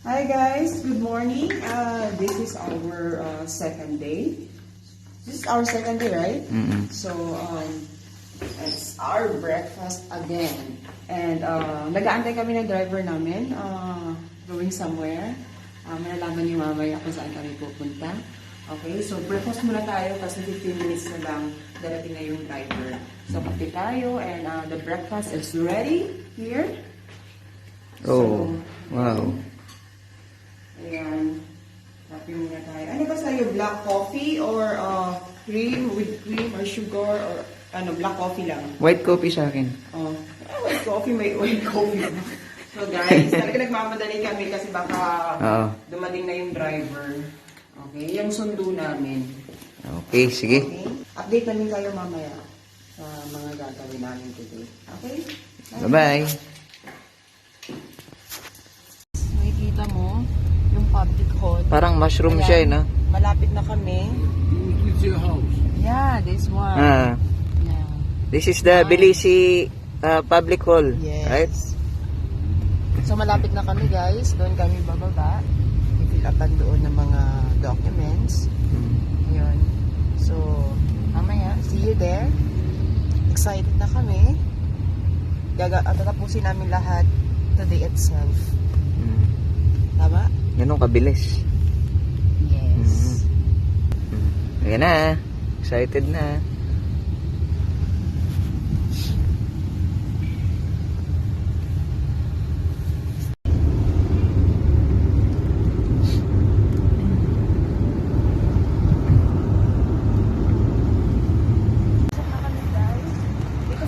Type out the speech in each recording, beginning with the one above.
Hi guys, good morning. This is our second day. This is our second day, right? So it's our breakfast again. And nag-aantay kami ng driver namin going somewhere. Malalaman niyo mamaya kung saan kami pupunta. Okay, so breakfast muna tayo kasi 15 minutes na lang darating na yung driver. So kape tayo and the breakfast is ready here. Oh, so, wow. Ayan. Kape muna tayo. Ano ba sa'yo? Black coffee or cream with cream or sugar or black coffee lang? White coffee sa akin. White coffee, may white coffee. So guys, talaga nagmamadali kami kasi baka dumating na yung driver. Okay, yung sundo namin. Okay, sige. Okay. Update namin kayo mamaya sa mga gagawin namin today. Okay? Bye-bye. Makikita mo yung public hall. Parang mushroom siya, no? Malapit na kami. It's your house. Yeah, this one. Yeah. This is the Belize public hall, Yes. right? So malapit na kami guys. Doon kami bababa. I-fill-upan doon ng mga documents. Ayun. So, mamaya, see you there. Excited na kami. Tatapusin namin lahat today itself. Tama? Ganun kabilis. Yes. Ayan na. Excited na.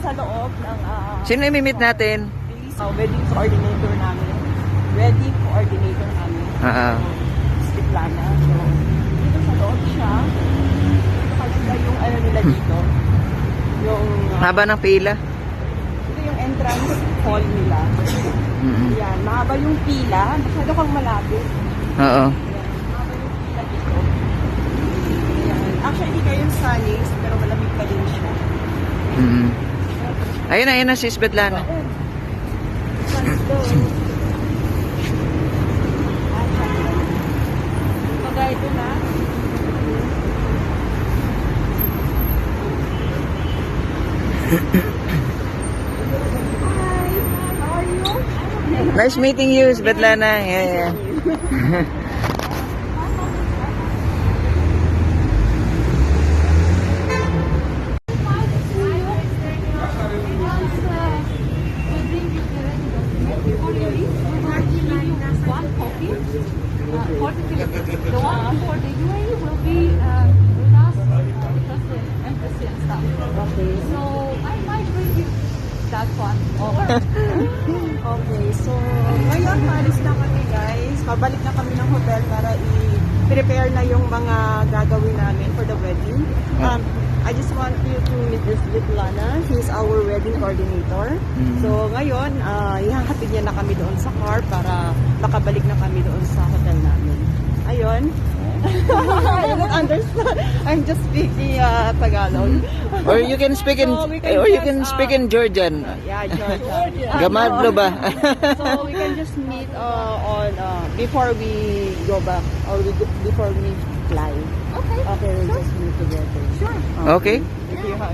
Sa loob ng Sino i-meet natin? wedding coordinator namin. Wedding coordinator namin. Stiplana. So, dito sa loob siya. Dito kalanda yung nila dito. Yung Haba ng pila. ito yung entrance hall nila. Yan, mahaba yung pila. Masyado kang malapit. Oo. Yan, mahaba yung pila dito. Yan. Actually, hindi kayo salis, pero malamig pa din siya. Ayun na si Svetlana. Ito na. Hi, how are you? Nice meeting you, Svetlana. Yeah. The one for the UAE will be with us because the embassy and stuff. Okay. So I might bring you that one. Okay, so ngayon maalis na kami guys. Pabalik na kami ng hotel para i-prepare na yung mga gagawin namin for the wedding. I just want you to meet this Svetlana. She's our wedding coordinator. So ngayon, ihahatid niya na kami doon sa car para makabalik na kami doon sa hotel namin. Ayun. I don't understand. I'm just speaking Tagalog. Or you can speak in speak in Georgian. Yeah, Georgia. Gamadlo ba? So we can just meet on before we go back or before we fly. Okay. Okay, we'll just meet together. Sure. Okay.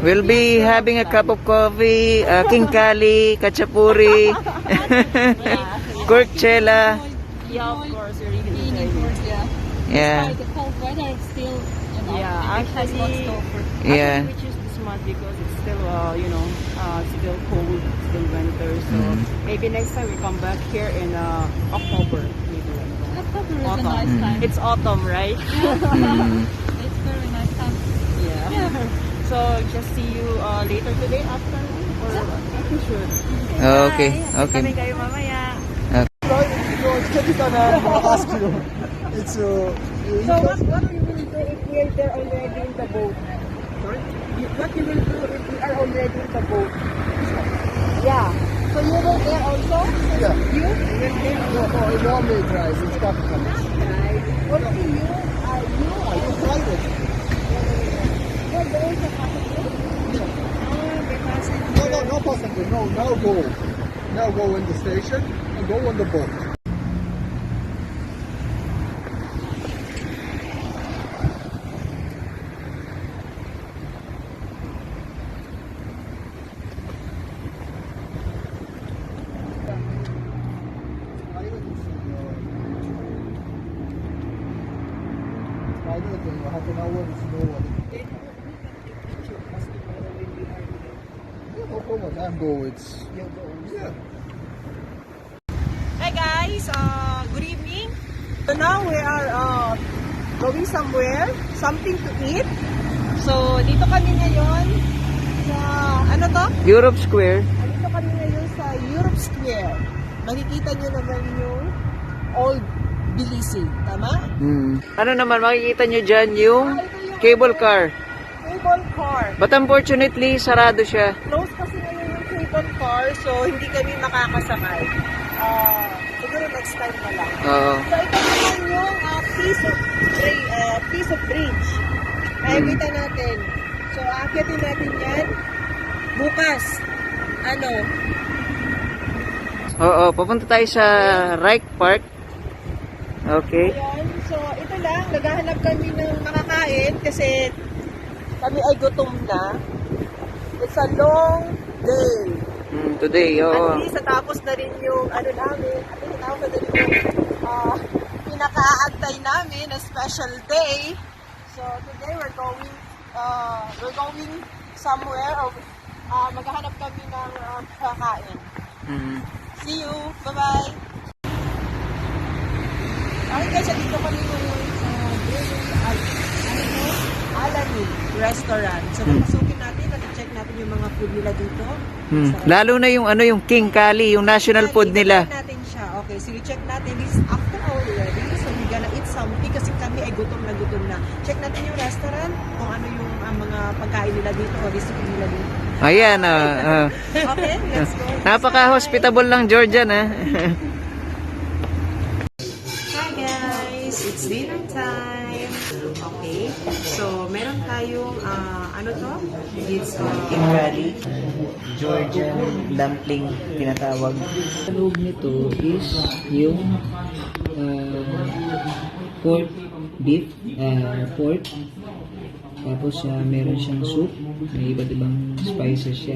We'll be having a cup of coffee, king kali, kachapuri, kurchela. Yeah, of course. We're really Leaning excited. towards, Yeah. Despite the cold weather, it's still, Yeah, it has got actually, to offer. Yeah. we choose this month because it's still, still cold, still winter. So maybe next time we come back here in October. Maybe like that. October is a nice time. It's autumn, right? It's very nice time. Yeah. So just see you later today after or okay, sure. Okay. Okay. Kami kayo mamaya. It's gonna ask you. It's So what we will do if we are there already in the boat? Sorry? What you will do if we are already in the boat? Yeah. So you will there also? Yeah. You? Will there? No, it normally dries. It's capital. Right. Only you are you? I can find it. You're going to passenger? The passenger. No passenger. No go. Now go in the station and go on the boat. I know it will half an hour, it's no one. Yeah, no problem. I'm go. It's yeah. Hi guys, good evening. So now we are going somewhere, something to eat. So dito kami ngayon sa ano to? Europe Square. Dito kami ngayon sa Europe Square. Makikita nyo naman yung Old Belize, tama? Ano naman, makikita nyo dyan yung cable car. Cable car. But unfortunately, sarado siya. Close kasi ngayon yung cable car, so hindi kami makakasakay. Siguro next time na lang. Oo. So ito naman yung piece of bridge. Kita natin. So aakyatin natin yan bukas. Ano? Oo, papunta tayo sa Reich Park. Okay. Ayan. So ito lang, naghahanap kami ng makakain kasi kami ay gutom na. It's a long day. Today, At oo. least natapos na rin yung ano namin. At least natapos na rin yung pinakaantay namin na special day. So today we're going somewhere or maghahanap kami ng kakain. See you. Bye-bye. Okay guys, dito kami ngayon sa Alani Restaurant. So papasukin natin, check natin yung mga food nila dito. Lalo na yung yung King Kali, yung national food nila. Check natin siya. Okay, so check natin. This is after our wedding. So we're gonna eat something kasi kami ay gutom na. Check natin yung restaurant, kung ano yung mga pagkain nila dito o recipe nila dito. Ayan, Okay, let's go. Napaka-hospitable lang Georgian, ha? Hi guys, it's dinner time. Okay, so meron tayong ano to? It's King Kali, Georgian dumpling tinatawag. Sa loob nito is yung pork, beef, pork. Tapos meron siyang soup, may iba't ibang spices siya.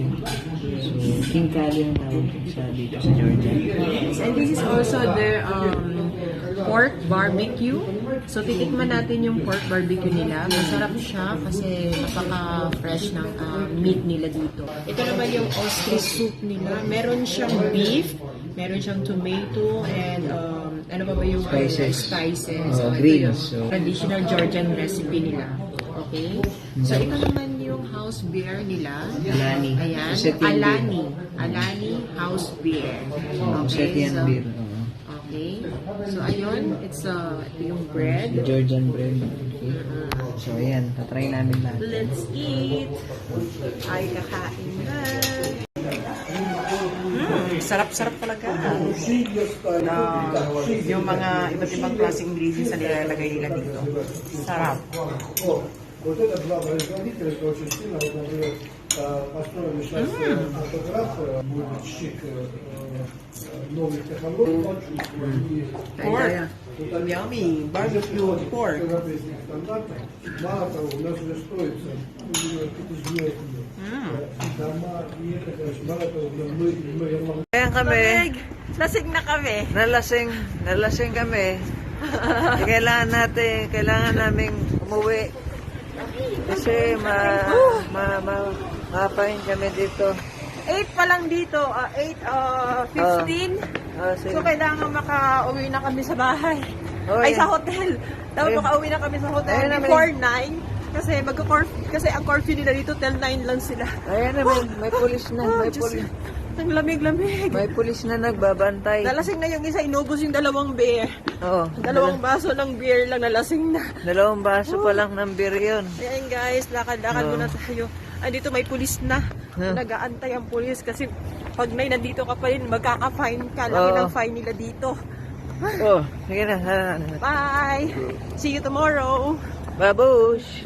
So, King Kali ang tawag sa dito sa Georgia. And this is also their pork barbecue. So, titikman natin yung pork barbecue nila. Masarap siya kasi napaka-fresh ng meat nila dito. Ito naman yung ostrich soup nila. Meron siyang beef, meron siyang tomato, and ano ba yung Spices. So, ito yung Greens. So, traditional Georgian recipe nila. Okay? So, ito naman yung house beer nila. Alani. Ayan. Ossetian Alani. Alani house beer. Ossetian so, beer. okay. So, ayun. It's yung bread. Georgian bread. Okay. So, ayan. Tatry namin lahat. Let's eat. Ay, kakain na. Sarap-sarap talaga. Yung mga iba't ibang klaseng ingredients na nilalagay nila dito. Sarap. Вот это два производителя, это очень сильно, вот, например, построили сейчас автограф, будет щит новых технологий, Pork. Yummy. Barbecue pork. европейских стандартов. Мало того, у нас уже строится дома, и это, конечно, мало того, мы Ayan kami. Lasing na kami. Nalasing kami. Kailangan namin umuwi. Kasi mapahin kami dito. 8 pa lang dito. 8:15. So, kailangan makauwi na kami sa bahay. Ay, sa hotel. Dapat makauwi na kami sa hotel before 9. Kasi ang curfew nila dito till 9 lang sila. Ayan naman, may pulis na. Ang lamig-lamig. May pulis na nagbabantay. Nalasing na yung isa, inubos yung 2 beer. Oo. 2 baso ng beer lang, nalasing na. 2 baso pa lang ng beer yun. Ayan guys, lakad-lakad muna tayo. Dito may pulis na. Nag-aantay ang pulis kasi pag nandito ka pa rin, magkaka-fine ka. Laki ng fine nila dito. Oh, sige na. Bye! See you tomorrow! Babush!